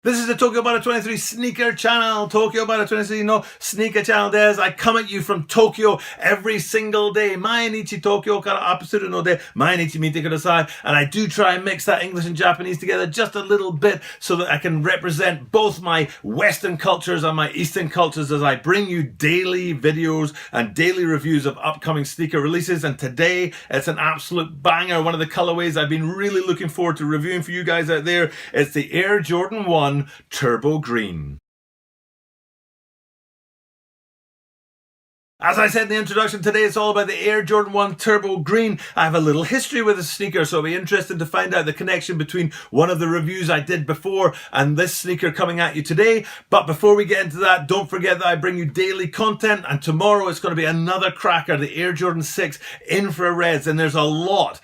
This is the Tokyo Bara 23 sneaker channel. Tokyo Bara 23 no sneaker channel des. I come at you from Tokyo every single day. Mainichi Tokyo kara apusuru no de mainichi mite kudasai. And I do try and mix that English and Japanese together just a little bit so that I can represent both my Western cultures and my Eastern cultures as I bring you daily videos and daily reviews of upcoming sneaker releases. And today it's an absolute banger. One of the colorways I've been really looking forward to reviewing for you guys out there. It's the Air Jordan 1 Turbo Green. As I said in the introduction, today it's all about the Air Jordan 1 Turbo Green. I have a little history with the sneaker, so it'll be interesting to find out the connection between one of the reviews I did before and this sneaker coming at you today. But before we get into that, don't forget that I bring you daily content, and tomorrow it's going to be another cracker, the Air Jordan 6 Infrareds, and there's a lot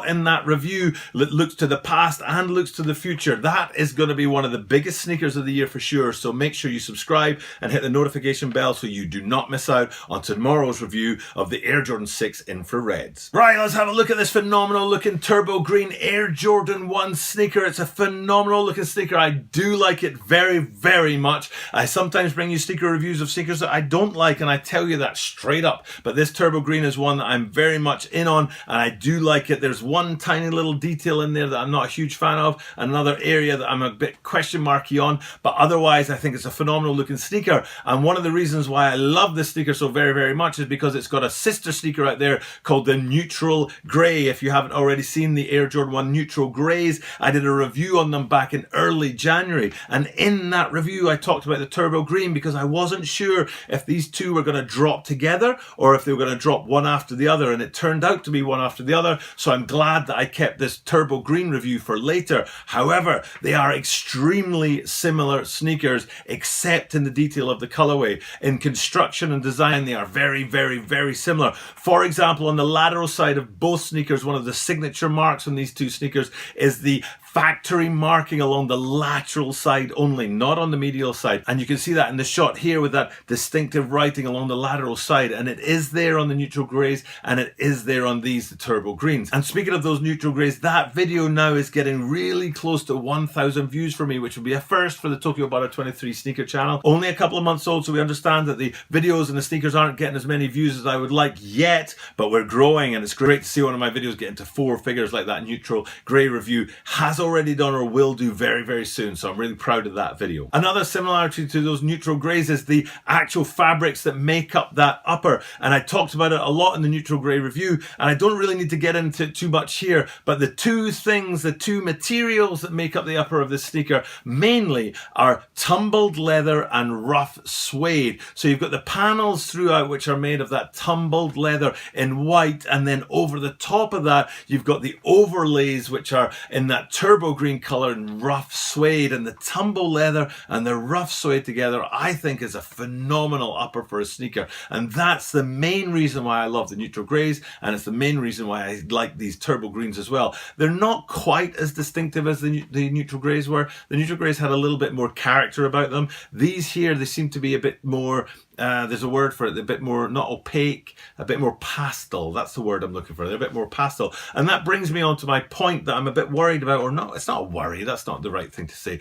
in that review that looks to the past and looks to the future. That is going to be one of the biggest sneakers of the year for sure, so make sure you subscribe and hit the notification bell so you do not miss out on tomorrow's review of the Air Jordan 6 Infrareds. Right, let's have a look at this phenomenal looking Turbo Green Air Jordan 1 sneaker. It's a phenomenal looking sneaker. I do like it very, very much. I sometimes bring you sneaker reviews of sneakers that I don't like, and I tell you that straight up. But this Turbo Green is one that I'm very much in on, and I do like it. There's one tiny little detail in there that I'm not a huge fan of, another area that I'm a bit question marky on, but otherwise I think it's a phenomenal looking sneaker. And one of the reasons why I love this sneaker so very, very much is because it's got a sister sneaker out there called the Neutral Grey. If you haven't already seen the Air Jordan 1 Neutral Greys, I did a review on them back in early January, and in that review I talked about the Turbo Green because I wasn't sure if these two were going to drop together or if they were going to drop one after the other, and it turned out to be one after the other, so I'm glad that I kept this Turbo Green review for later. However, they are extremely similar sneakers except in the detail of the colorway. In construction and design, they are very, very, very similar. For example, on the lateral side of both sneakers, one of the signature marks on these two sneakers is the factory marking along the lateral side only, not on the medial side. And you can see that in the shot here with that distinctive writing along the lateral side, and it is there on the Neutral Greys and it is there on these, the Turbo Greens. And speaking of those Neutral Greys, that video now is getting really close to 1,000 views for me, which will be a first for the Tokyo Bara 23 sneaker channel. Only a couple of months old, so we understand that the videos and the sneakers aren't getting as many views as I would like yet, but we're growing, and it's great to see one of my videos get into 4 figures like that Neutral Grey review has already done or will do very, very soon, so I'm really proud of that video. Another similarity to those Neutral Greys is the actual fabrics that make up that upper, and I talked about it a lot in the Neutral Grey review, and I don't really need to get into it too much here, but the two materials that make up the upper of this sneaker mainly are tumbled leather and rough suede. So you've got the panels throughout which are made of that tumbled leather in white, and then over the top of that you've got the overlays which are in that turbo green color and rough suede, and the tumble leather and the rough suede together I think is a phenomenal upper for a sneaker, and that's the main reason why I love the Neutral Greys, and it's the main reason why I like these Turbo Greens as well. They're not quite as distinctive as the Neutral Greys were. The Neutral Greys had a little bit more character about them. These here, they seem to be a bit more there's a word for it, a bit more, not opaque, a bit more pastel. That's the word I'm looking for. They're a bit more pastel. And that brings me on to my point that I'm a bit worried about, or not, it's not a worry, that's not the right thing to say.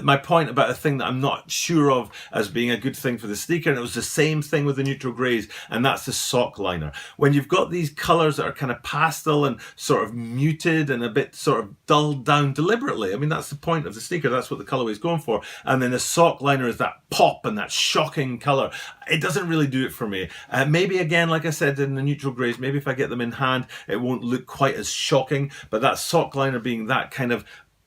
My point about a thing that I'm not sure of as being a good thing for the sneaker, and it was the same thing with the Neutral Greys, and that's the sock liner. When you've got these colors that are kind of pastel and sort of muted and a bit sort of dulled down deliberately, I mean, that's the point of the sneaker, that's what the colorway is going for. And then the sock liner is that pop and that shocking color. It doesn't really do it for me. Maybe again, like I said in the Neutral Greys, maybe if I get them in hand, it won't look quite as shocking, but that sock liner being that kind of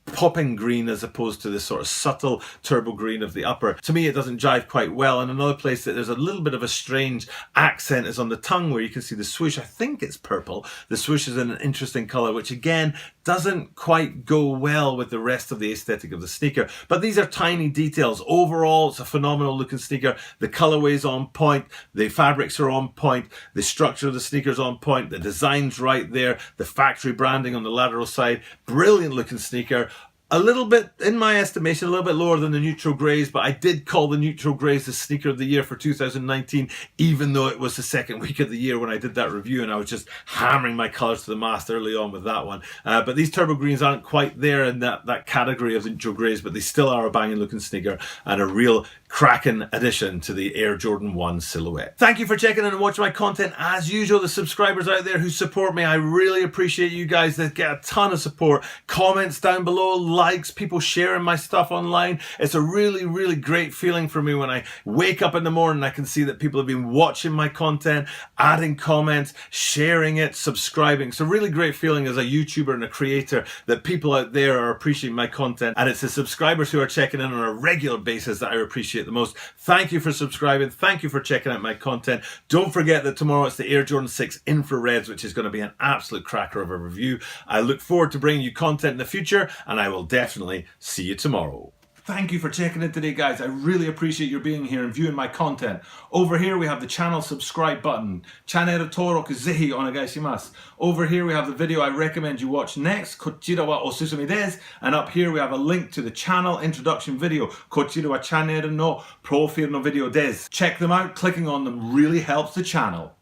popping green as opposed to this sort of subtle turbo green of the upper, to me it doesn't jive quite well. And another place that there's a little bit of a strange accent is on the tongue, where you can see the swoosh. I think it's purple. The swoosh is in an interesting color, which again doesn't quite go well with the rest of the aesthetic of the sneaker. But these are tiny details. Overall, it's a phenomenal looking sneaker. The colorway's on point, the fabrics are on point, the structure of the sneaker's on point, the design's right there, the factory branding on the lateral side, brilliant looking sneaker. A little bit, in my estimation, a little bit lower than the neutral greys, but I did call the neutral greys the sneaker of the year for 2019, even though it was the second week of the year when I did that review and I was just hammering my colours to the mast early on with that one. But these turbo greens aren't quite there in that category of the neutral greys, but they still are a banging looking sneaker and a real cracking addition to the Air Jordan 1 silhouette. Thank you for checking in and watching my content. As usual, the subscribers out there who support me, I really appreciate you guys that get a ton of support. Comments down below, likes, people sharing my stuff online. It's a really, really great feeling for me when I wake up in the morning and I can see that people have been watching my content, adding comments, sharing it, subscribing. It's a really great feeling as a YouTuber and a creator that people out there are appreciating my content, and it's the subscribers who are checking in on a regular basis that I appreciate the most. Thank you for subscribing. Thank you for checking out my content. Don't forget that tomorrow it's the Air Jordan 6 Infrareds, which is going to be an absolute cracker of a review. I look forward to bringing you content in the future, and I will definitely see you tomorrow. Thank you for checking in today, guys. I really appreciate your being here and viewing my content. Over here we have the channel subscribe button. Channel登録ぜひお願いします. Over here we have the video I recommend you watch next. こちらはおすすめです. And up here we have a link to the channel introduction video. こちらはチャンネルのプロフィールのvideoです. Check them out. Clicking on them really helps the channel.